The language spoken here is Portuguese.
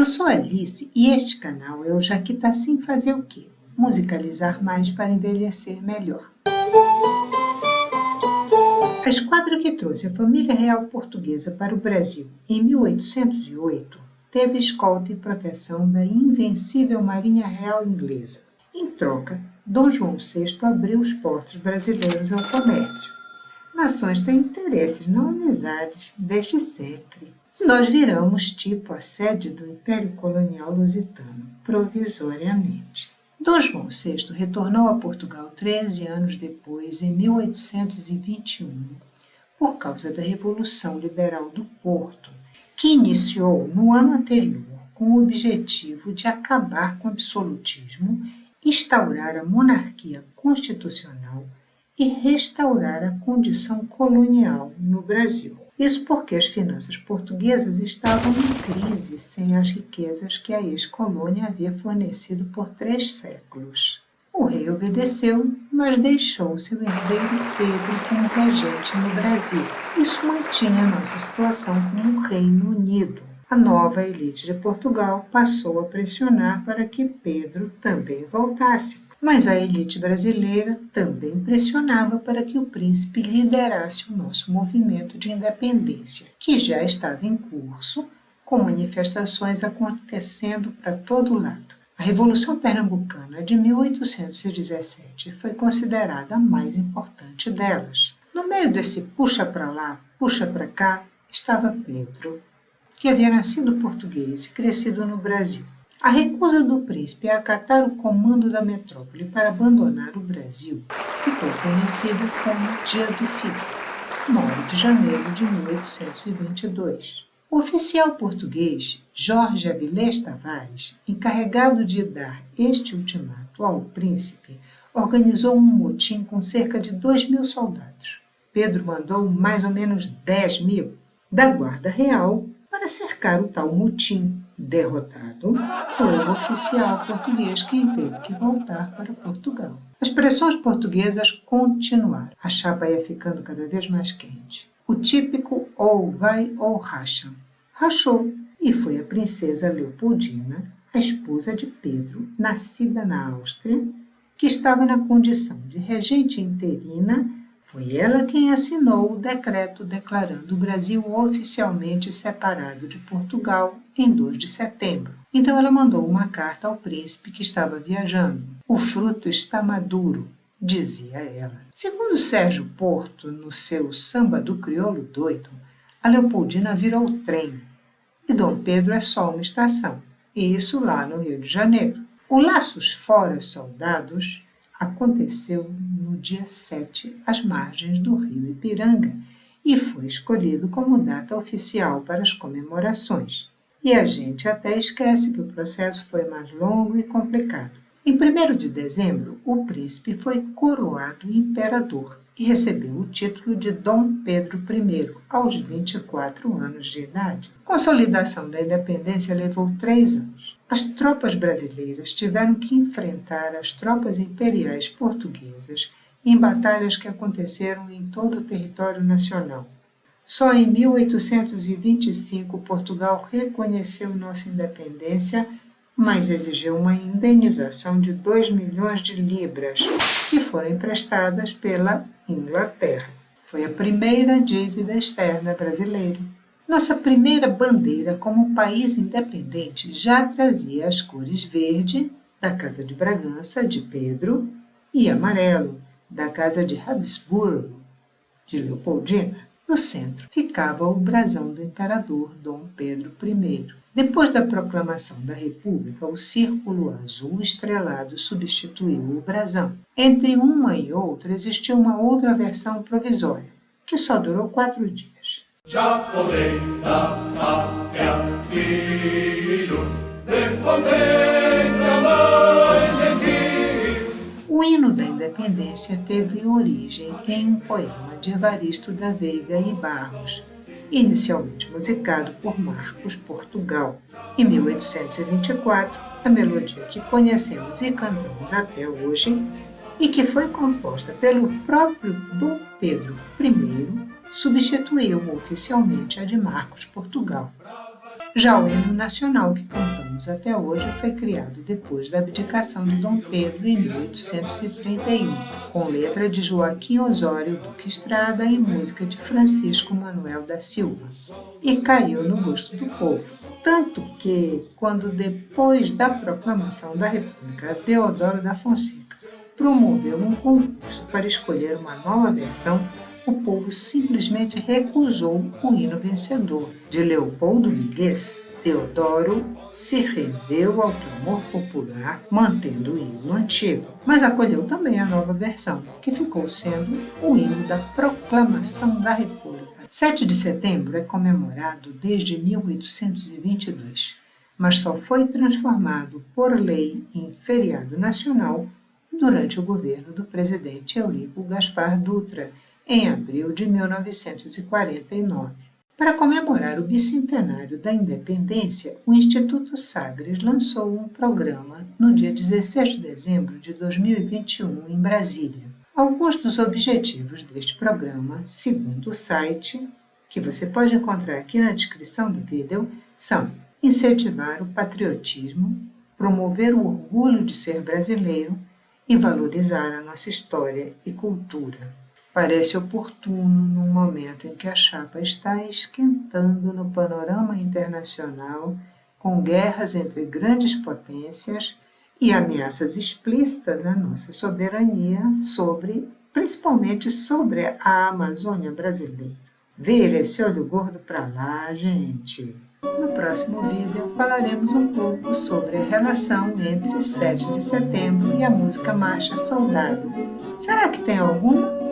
Eu sou Alice e este canal é o Jaquitacim Fazer o Quê? Musicalizar mais para envelhecer melhor. A esquadra que trouxe a família real portuguesa para o Brasil em 1808 teve escolta e proteção da invencível Marinha Real Inglesa. Em troca, Dom João VI abriu os portos brasileiros ao comércio. Nações têm interesses, não amizades, desde sempre. Nós viramos tipo a sede do Império Colonial Lusitano, provisoriamente. Dom João VI retornou a Portugal 13 anos depois, em 1821, por causa da Revolução Liberal do Porto, que iniciou no ano anterior com o objetivo de acabar com o absolutismo, instaurar a monarquia constitucional e restaurar a condição colonial no Brasil. Isso porque as finanças portuguesas estavam em crise sem as riquezas que a ex-colônia havia fornecido por 3 séculos. O rei obedeceu, mas deixou seu herdeiro Pedro como regente no Brasil. Isso mantinha a nossa situação como um Reino Unido. A nova elite de Portugal passou a pressionar para que Pedro também voltasse. Mas a elite brasileira também pressionava para que o príncipe liderasse o nosso movimento de independência, que já estava em curso, com manifestações acontecendo para todo lado. A Revolução Pernambucana de 1817 foi considerada a mais importante delas. No meio desse puxa para lá, puxa para cá, estava Pedro, que havia nascido português e crescido no Brasil. A recusa do príncipe a acatar o comando da metrópole para abandonar o Brasil ficou conhecida como Dia do Filho, 9 de janeiro de 1822. O oficial português Jorge Avilés Tavares, encarregado de dar este ultimato ao príncipe, organizou um motim com cerca de 2.000 soldados. Pedro mandou mais ou menos 10.000 da Guarda Real para cercar o tal motim. Derrotado, foi o oficial português quem teve que voltar para Portugal. As pressões portuguesas continuaram. A chapa ia ficando cada vez mais quente. O típico ou vai ou racha. Rachou e foi a princesa Leopoldina, a esposa de Pedro, nascida na Áustria, que estava na condição de regente interina. Foi ela quem assinou o decreto declarando o Brasil oficialmente separado de Portugal em 2 de setembro. Então ela mandou uma carta ao príncipe que estava viajando. O fruto está maduro, dizia ela. Segundo Sérgio Porto, no seu Samba do Crioulo Doido, a Leopoldina virou trem e Dom Pedro é só uma estação. E isso lá no Rio de Janeiro. O Laços Fora Soldados aconteceu no dia 7, às margens do rio Ipiranga, e foi escolhido como data oficial para as comemorações. E a gente até esquece que o processo foi mais longo e complicado. Em 1º de dezembro, o príncipe foi coroado imperador e recebeu o título de Dom Pedro I, aos 24 anos de idade. A consolidação da independência levou 3 anos. As tropas brasileiras tiveram que enfrentar as tropas imperiais portuguesas em batalhas que aconteceram em todo o território nacional. Só em 1825 Portugal reconheceu nossa independência, mas exigiu uma indenização de 2 milhões de libras, que foram emprestadas pela Inglaterra. Foi a primeira dívida externa brasileira. Nossa primeira bandeira como país independente já trazia as cores verde, da Casa de Bragança, de Pedro, e amarelo, da Casa de Habsburgo, de Leopoldina. No centro ficava o brasão do imperador Dom Pedro I. Depois da proclamação da República, o círculo azul estrelado substituiu o brasão. Entre uma e outra existiu uma outra versão provisória, que só durou 4 dias. Japoneses da pátria, filhos, depotente mãe gentil. O hino da independência teve origem em um poema de Evaristo da Veiga e Barros, inicialmente musicado por Marcos Portugal. Em 1824, a melodia que conhecemos e cantamos até hoje, e que foi composta pelo próprio Dom Pedro I, substituiu oficialmente a de Marcos Portugal. Já o hino nacional que cantamos até hoje foi criado depois da abdicação de Dom Pedro em 1831, com letra de Joaquim Osório Duque Estrada e música de Francisco Manuel da Silva, e caiu no gosto do povo. Tanto que, quando depois da proclamação da República, Deodoro da Fonseca promoveu um concurso para escolher uma nova versão, o povo simplesmente recusou o hino vencedor. De Leopoldo Miguez, Deodoro se rendeu ao clamor popular, mantendo o hino antigo, mas acolheu também a nova versão, que ficou sendo o hino da Proclamação da República. 7 de setembro é comemorado desde 1822, mas só foi transformado por lei em feriado nacional durante o governo do presidente Eurico Gaspar Dutra, em abril de 1949. Para comemorar o bicentenário da independência, o Instituto Sagres lançou um programa no dia 16 de dezembro de 2021 em Brasília. Alguns dos objetivos deste programa, segundo o site, que você pode encontrar aqui na descrição do vídeo, são incentivar o patriotismo, promover o orgulho de ser brasileiro e valorizar a nossa história e cultura. Parece oportuno num momento em que a chapa está esquentando no panorama internacional, com guerras entre grandes potências e ameaças explícitas à nossa soberania principalmente sobre a Amazônia brasileira. Vira esse olho gordo para lá, gente! No próximo vídeo falaremos um pouco sobre a relação entre 7 de setembro e a música Marcha Soldado. Será que tem alguma?